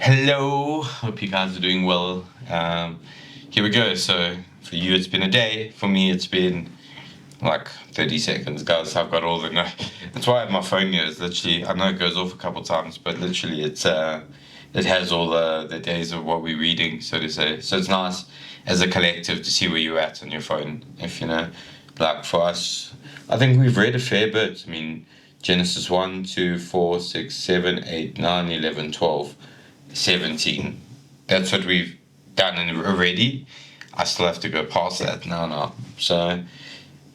Hello, hope you guys are doing well. Here we go. So, for you, it's been a day. For me, it's been like 30 seconds, guys. I've got all the. No, that's why I have my phone here. It's literally, I know it goes off a couple times, but literally, it has all the days of what we're reading, so to say. So, it's nice as a collective to see where you're at on your phone. If you know, like for us, I think we've read a fair bit. I mean, Genesis 1, 2, 4, 6, 7, 8, 9, 11, 12. 17. That's what we've done already. I still have to go past that now. So,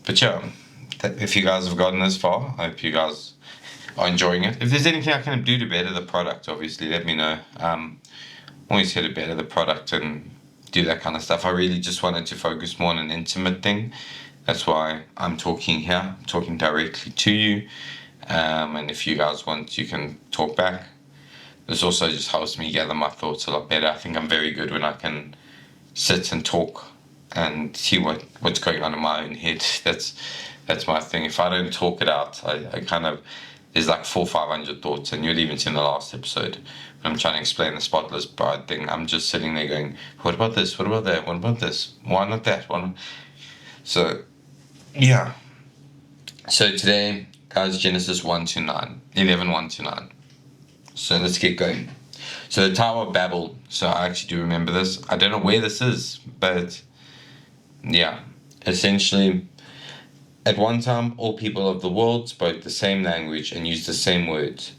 but yeah, if you guys have gotten this far, I hope you guys are enjoying it. If there's anything I can do to better the product, obviously let me know. Always here to better the product and do that kind of stuff. I really just wanted to focus more on an intimate thing. That's why I'm talking here. I'm talking directly to you. And if you guys want, you can talk back. This also just helps me gather my thoughts a lot better. I think I'm very good when I can sit and talk and see what's going on in my own head. That's my thing. If I don't talk it out, I kind of there's like 500 thoughts, and you'll even see in the last episode when I'm trying to explain the spotless bride thing. I'm just sitting there going, "What about this? What about that? What about this? Why not that one?" So yeah. So today, guys, Genesis 1 to 9, 11 1 to 9. So let's get going. So the Tower of Babel. So I actually do remember this. I don't know where this is, but yeah. Essentially, at one time, all people of the world spoke the same language and used the same words.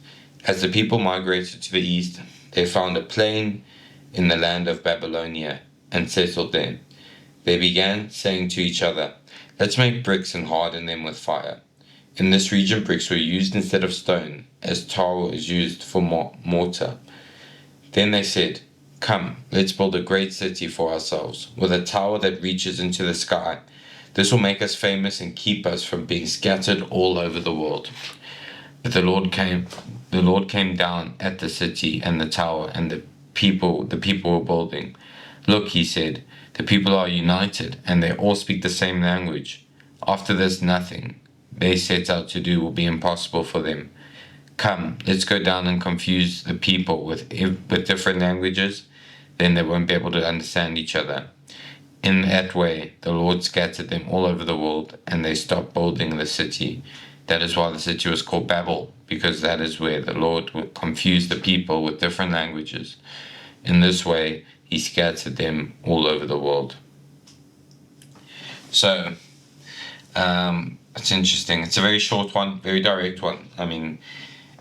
As the people migrated to the east, they found a plain in the land of Babylonia and settled there. They began saying to each other, "Let's make bricks and harden them with fire." In this region, bricks were used instead of stone, as tar is used for mortar. Then they said, "Come, let's build a great city for ourselves, with a tower that reaches into the sky. This will make us famous and keep us from being scattered all over the world." But the Lord came down at the city and the tower and the people were building. "Look," he said, "the people are united, and they all speak the same language. After this, nothing they set out to do will be impossible for them. Come, let's go down and confuse the people with different languages, then they won't be able to understand each other." In that way, the Lord scattered them all over the world, and they stopped building the city. That is why the city was called Babel, because that is where the Lord would confuse the people with different languages. In this way, he scattered them all over the world. So, it's interesting. It's a very short one, very direct one. I mean,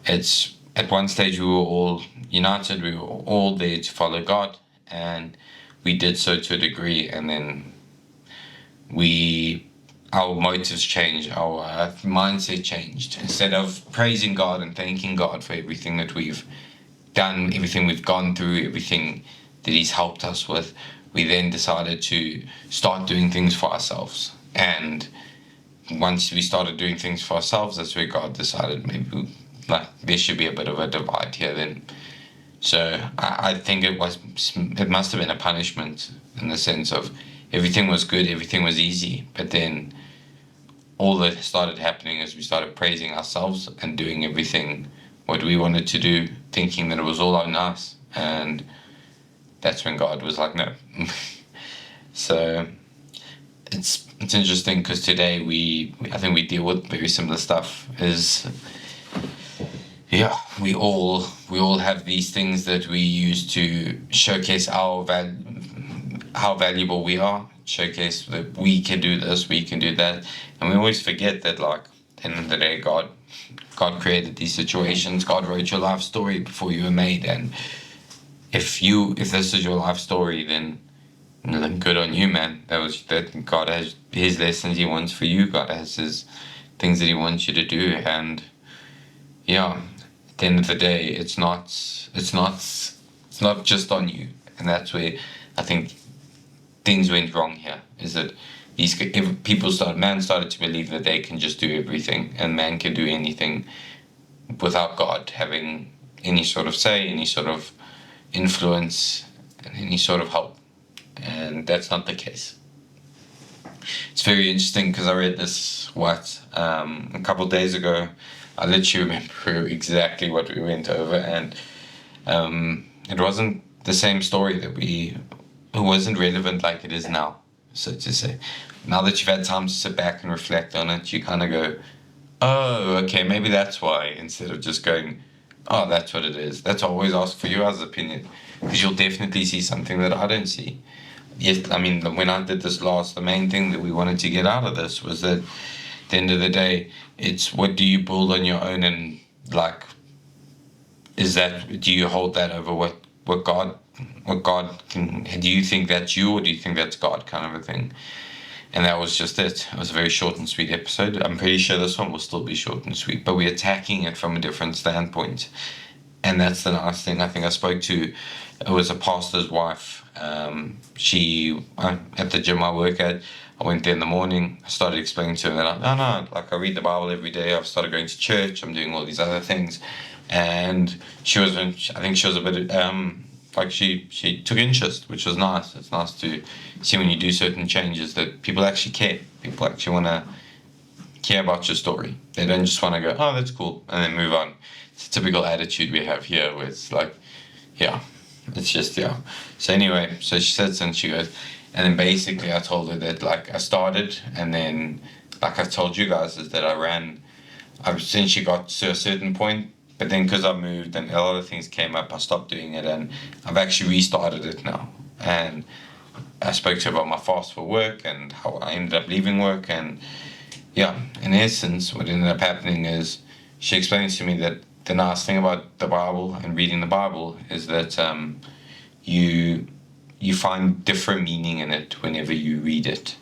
it's at one stage we were all united, we were all there to follow God, and we did so to a degree, and then our motives changed, our mindset changed. Instead of praising God and thanking God for everything that we've done, everything we've gone through, everything that He's helped us with, we then decided to start doing things for ourselves. And once we started doing things for ourselves, that's where God decided maybe there should be a bit of a divide here then. So I think it must have been a punishment in the sense of everything was good, everything was easy, but then all that started happening is we started praising ourselves and doing everything what we wanted to do, thinking that it was all on us, and that's when God was like, no. So it's interesting because today I think we deal with very similar stuff. We all have these things that we use to showcase how valuable we are, showcase that we can do this, we can do that, and we always forget that, like, at the end of the day, God created these situations. God wrote your life story before you were made, and if this is your life story, then good on you, man. That God has His lessons He wants for you. God has His things that He wants you to do, and yeah, at the end of the day, it's not just on you, and that's where I think things went wrong here. Is that man started to believe that they can just do everything, and man can do anything without God having any sort of say, any sort of influence, and any sort of help, and that's not the case. It's very interesting because I read this a couple of days ago. I literally remember exactly what we went over, and it wasn't the same story it wasn't relevant like it is now, so to say. Now that you've had time to sit back and reflect on it, you kind of go, oh, okay, maybe that's why, instead of just going, oh, that's what it is. That's why I always ask for your guys' opinion, because you'll definitely see something that I don't see. Yes, I mean, when I did this last, the main thing that we wanted to get out of this was that at the end of the day, it's what do you build on your own, and like, do you hold that over what God can, do you think that's you, or do you think that's God, kind of a thing. And that was just it. It was a very short and sweet episode. I'm pretty sure this one will still be short and sweet, but we're attacking it from a different standpoint. And that's the nice thing. I think I spoke to, it was a pastor's wife. At the gym I work at, I went there in the morning, I started explaining to her that I read the Bible every day. I've started going to church. I'm doing all these other things. And I think she was a bit, she took interest, which was nice. It's nice to see when you do certain changes that people actually care. People actually want to care about your story. They don't just want to go, oh, that's cool, and then move on. It's a typical attitude we have here where it's like, yeah, it's just, yeah. So anyway, so she sits and she goes, and then basically I told her that like I started, and then like I told you guys is that I essentially got to a certain point, but then because I moved and a lot of things came up, I stopped doing it, and I've actually restarted it now. And I spoke to her about my fast for work and how I ended up leaving work, and yeah, in essence, what ended up happening is she explained to me that the nice thing about the Bible and reading the Bible is that you find different meaning in it whenever you read it.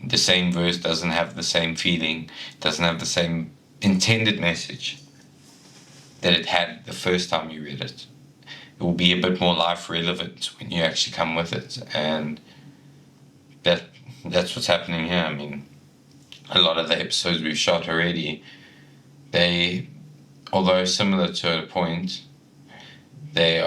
The same verse doesn't have the same feeling, doesn't have the same intended message that it had the first time you read it. It will be a bit more life relevant when you actually come with it, and that's what's happening here. I mean, a lot of the episodes we've shot already, they, although similar to a point, they're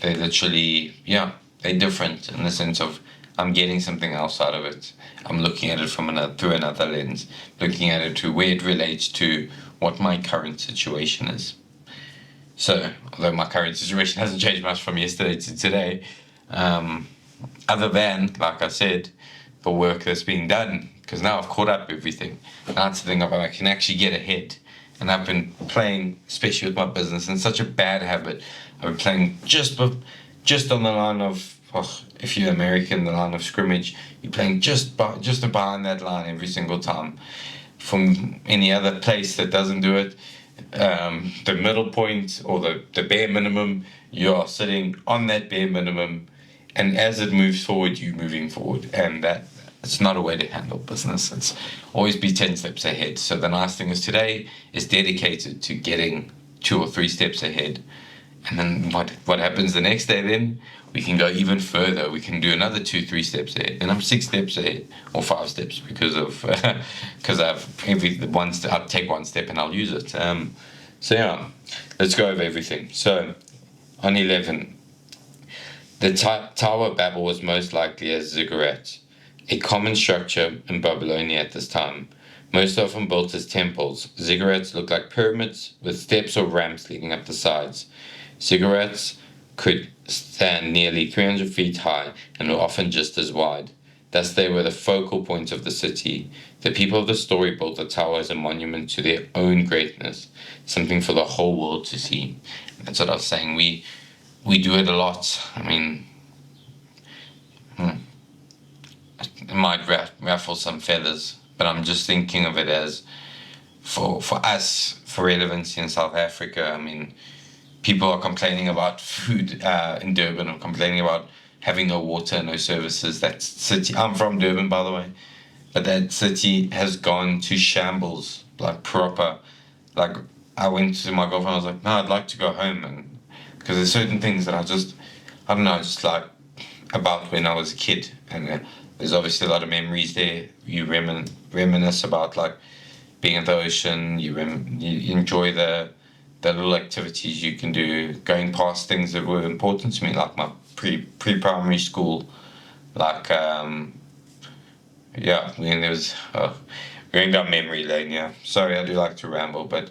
literally, yeah, they're different in the sense of I'm getting something else out of it. I'm looking at it through another lens, looking at it to where it relates to what my current situation is. So, although my current situation hasn't changed much from yesterday to today, other than, like I said, the work that's being done, because now I've caught up everything. Now it's the thing of I can actually get ahead. And I've been playing, especially with my business, and such a bad habit. I've been playing just on the line of, if you're American, the line of scrimmage, you're playing just behind that line every single time. From any other place that doesn't do it, the middle point or the bare minimum, you are sitting on that bare minimum, and as it moves forward, you're moving forward, and that it's not a way to handle business. It's always be 10 steps ahead. So the nice thing is today is dedicated to getting 2 or 3 steps ahead, and then what happens the next day? Then we can go even further. We can do another 2-3 steps ahead, and I'm 6 steps ahead or 5 steps because I'll take 1 step and I'll use it. So yeah, let's go over everything. So on 11, the Tower of Babel was most likely a ziggurat, a common structure in Babylonia at this time. Most often built as temples, ziggurats look like pyramids with steps or ramps leading up the sides. Ziggurats could stand nearly 300 feet high and were often just as wide. Thus they were the focal point of the city. The people of the story built the tower as a monument to their own greatness, something for the whole world to see. That's what I was saying. We do it a lot. I mean, it might ruffle some feathers, but I'm just thinking of it as for us, for relevancy in South Africa. I mean, people are complaining about food in Durban, or complaining about having no water, no services. That city, I'm from Durban, by the way, but that city has gone to shambles, like proper. Like, I went to my girlfriend, I was like, no, I'd like to go home, and because there's certain things that I don't know, just like about when I was a kid, and there's obviously a lot of memories there. You reminisce about like being at the ocean. You enjoy the little activities you can do, going past things that were important to me, like my pre-primary school, like when there was going down memory lane. Yeah, sorry, I do like to ramble, but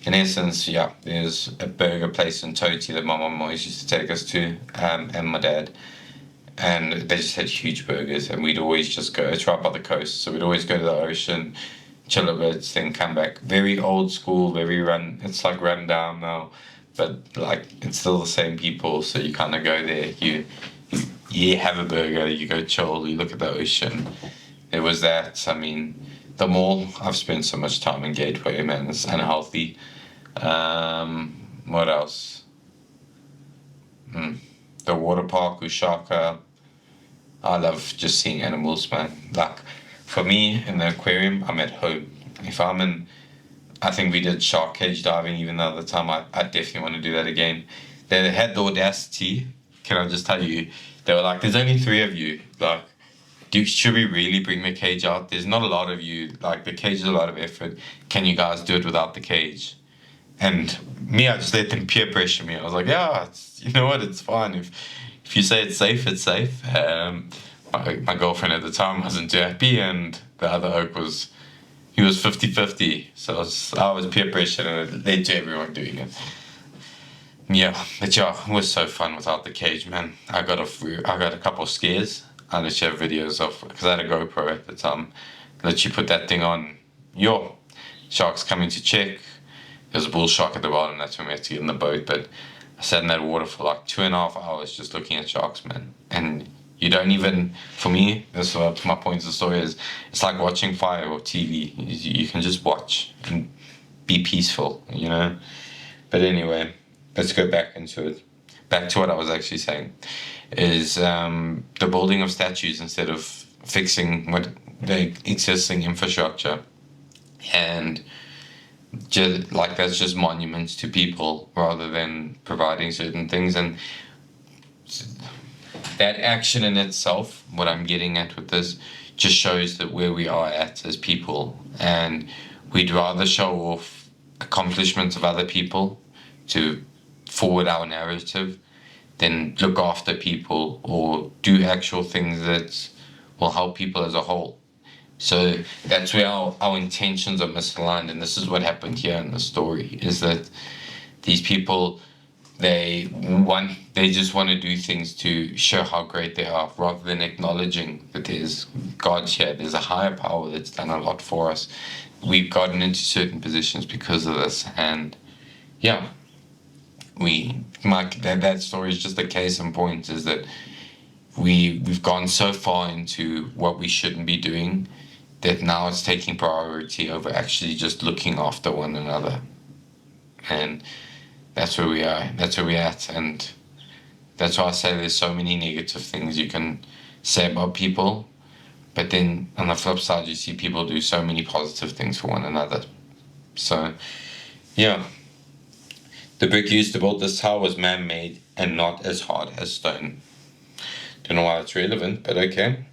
in essence, yeah, there's a burger place in Toti that my mum always used to take us to, and my dad. And they just had huge burgers, and we'd always just go. It's right by the coast, so we'd always go to the ocean, chill a bit, then come back. Very old school, very run. It's like run down now, but like it's still the same people. So you kind of go there. You have a burger, you go chill, you look at the ocean. It was that. I mean, the mall. I've spent so much time in Gateway, man. It's unhealthy. What else? The water park, Ushaka. I love just seeing animals, man. Like, for me, in the aquarium, I'm at home. If I'm in, I think we did shark cage diving even the other time. I definitely want to do that again. They had the audacity, can I just tell you, they were like, there's only 3 of you. Like, should we really bring the cage out? There's not a lot of you. Like, the cage is a lot of effort. Can you guys do it without the cage? And me, I just let them peer pressure me. I was like, yeah, you know what, it's fine. If you say it's safe, it's safe. My girlfriend at the time wasn't too happy, and the other oak he was 50-50. So I was peer pressure, and it led to everyone doing it. Yeah, but yeah, it was so fun without the cage, man. I got a couple of scares. I literally have videos of, because I had a GoPro at the time. Literally put that thing on. Sharks coming to check. There's a bull shark at the bottom. That's when we had to get in the boat. But I sat in that water for like 2.5 hours just looking at sharks, man. And you don't even, for me, that's what my point of the story is. It's like watching fire or TV. You can just watch and be peaceful, you know. But anyway, let's go back into it. Back to what I was actually saying, is the building of statues instead of fixing what the existing infrastructure. And just like that's just monuments to people rather than providing certain things. And that action in itself, what I'm getting at with this, just shows that where we are at as people, and we'd rather show off accomplishments of other people to forward our narrative than look after people or do actual things that will help people as a whole. So that's where our intentions are misaligned, and this is what happened here in the story, is that these people, they just want to do things to show how great they are rather than acknowledging that there's God here, there's a higher power that's done a lot for us. We've gotten into certain positions because of this, and yeah, that story is just a case in point, is that we've gone so far into what we shouldn't be doing that now it's taking priority over actually just looking after one another. And that's where we are. That's where we're at. And that's why I say there's so many negative things you can say about people. But then on the flip side, you see people do so many positive things for one another. So, yeah. The brick used to build this tower was man-made and not as hard as stone. Don't know why it's relevant, but okay.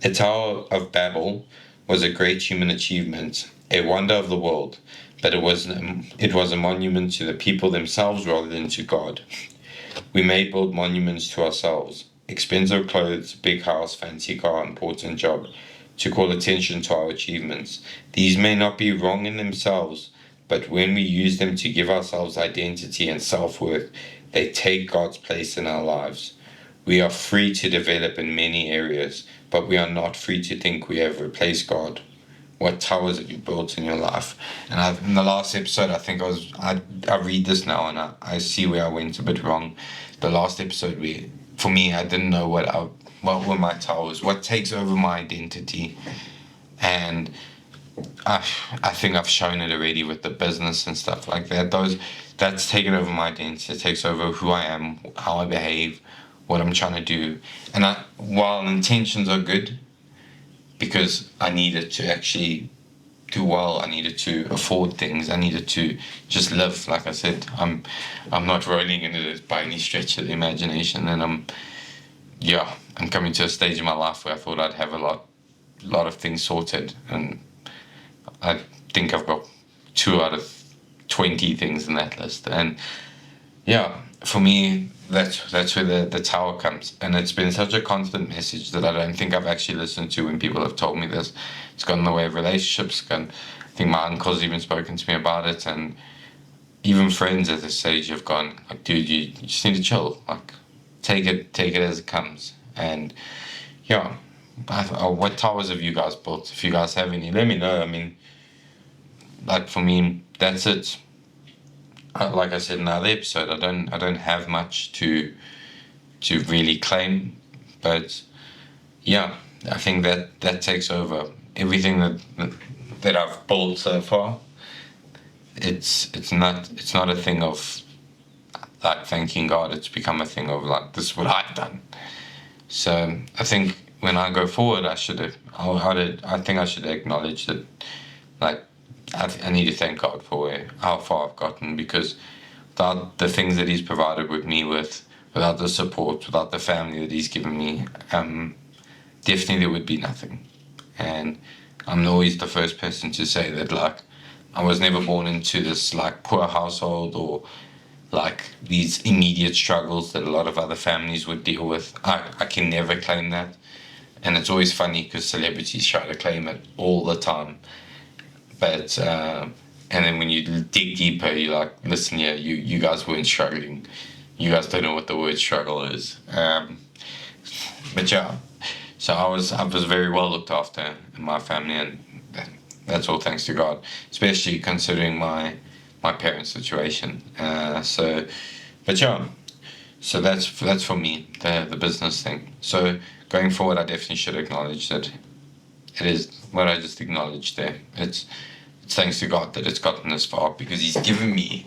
The Tower of Babel was a great human achievement, a wonder of the world, but it was a monument to the people themselves rather than to God. We may build monuments to ourselves, expensive clothes, big house, fancy car, important job, to call attention to our achievements. These may not be wrong in themselves, but when we use them to give ourselves identity and self-worth, they take God's place in our lives. We are free to develop in many areas, but we are not free to think we have replaced God. What towers have you built in your life? And in the last episode, I think I read this now and I see where I went a bit wrong. The last episode, for me, I didn't know what were my towers, what takes over my identity. And I think I've shown it already with the business and stuff like that. That's taken over my identity. It takes over who I am, how I behave, what I'm trying to do. And while intentions are good, because I needed to actually do well, I needed to afford things, I needed to just live. Like I said, I'm not rolling in it by any stretch of the imagination, and I'm coming to a stage in my life where I thought I'd have a lot of things sorted, and I think I've got 2 out of 20 things in that list. And yeah, for me, that's where the tower comes. And it's been such a constant message that I don't think I've actually listened to when people have told me this. It's gone in the way of relationships, gone think my uncle's even spoken to me about it, and even friends at this stage have gone, like, dude, you just need to chill. Like, take it as it comes. And yeah, what towers have you guys built? If you guys have any, let me know. I mean, like for me, that's it. Like I said in another episode, I don't have much to really claim, but yeah, I think that takes over everything that I've built so far. It's not a thing of like thanking God. It's become a thing of like, this is what I've done. So I think when I go forward, I think I should acknowledge that, like, I need to thank God for how far I've gotten, because without the things that He's provided with me with, without the support, without the family that He's given me, definitely there would be nothing. And I'm always the first person to say that, like, I was never born into this like poor household, or like these immediate struggles that a lot of other families would deal with. I can never claim that. And it's always funny because celebrities try to claim it all the time. But, and then when you dig deeper, you're like, listen, yeah, you guys weren't struggling. You guys don't know what the word struggle is. But yeah, so I was very well looked after in my family, and that's all thanks to God, especially considering my parents' situation. But yeah, so that's for me, the business thing. So going forward, I definitely should acknowledge that it is what I just acknowledged there. It's thanks to God that it's gotten this far, because He's given me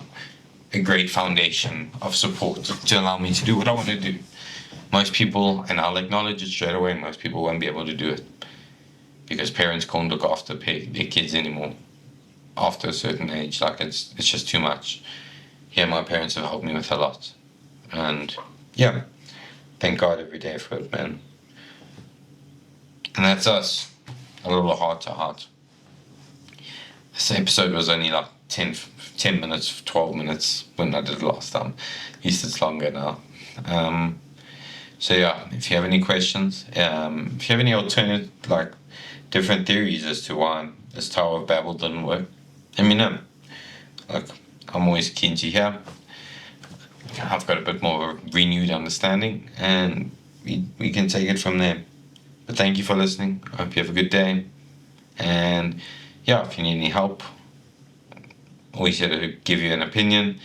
a great foundation of support to allow me to do what I want to do. Most people, and I'll acknowledge it straight away, most people won't be able to do it because parents can't look after their kids anymore after a certain age. Like, it's just too much. Yeah, my parents have helped me with a lot, and yeah, thank God every day for it, man. And that's us, a little heart to heart. This episode was only like 10 minutes, 12 minutes when I did it last time. At least it's longer now. So yeah, if you have any questions, if you have any alternate, like, different theories as to why this Tower of Babel didn't work, let me know. Like, I'm always keen to hear. I've got a bit more of a renewed understanding, and we can take it from there. But thank you for listening. I hope you have a good day. And yeah, if you need any help, always here to give you an opinion.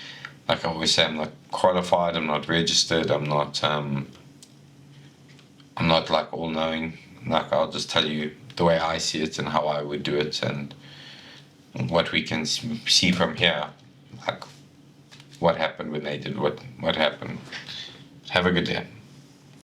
Like I always say, I'm not qualified, I'm not registered, I'm not like all knowing. Like, I'll just tell you the way I see it and how I would do it, and what we can see from here, like what happened when they did what happened. Have a good day.